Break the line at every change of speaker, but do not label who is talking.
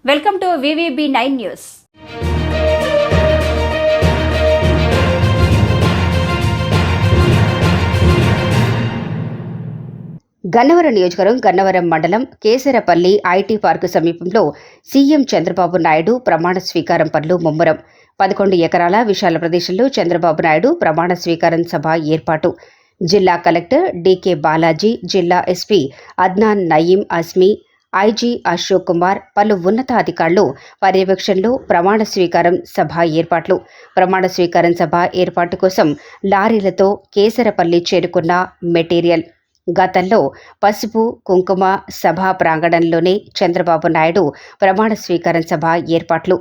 Welcome to VVB9 news. Gannavaram నియోజకవర్గం గన్నవరం మండలం Kesarapalli IT park సమీపంలో సీఎం చంద్రబాబు నాయుడు ప్రమాణ స్వీకారం పనులు ముమ్మరం. 11 ఎకరాల విశాల ప్రదేశంలో చంద్రబాబు నాయుడు ప్రమాణ స్వీకారం సభ ఏర్పాటు. జిల్లా కలెక్టర్ డీకే బాలాజీ, జిల్లా ఎస్పీ అద్నాన్ నయీం అజ్మీ, ఐజీ అశోక్ కుమార్, పలు ఉన్నతాధికారులు పర్యవేక్షణలో ప్రమాణ స్వీకారం సభ ఏర్పాట్లు. ప్రమాణ స్వీకారం సభ ఏర్పాటు కోసం లారీలతో కేసరపల్లి చేరుకున్న మెటీరియల్. గతంలో పసుపు కుంకుమ సభా ప్రాంగణంలోనే చంద్రబాబు నాయుడు ప్రమాణ స్వీకారం సభ ఏర్పాట్లు.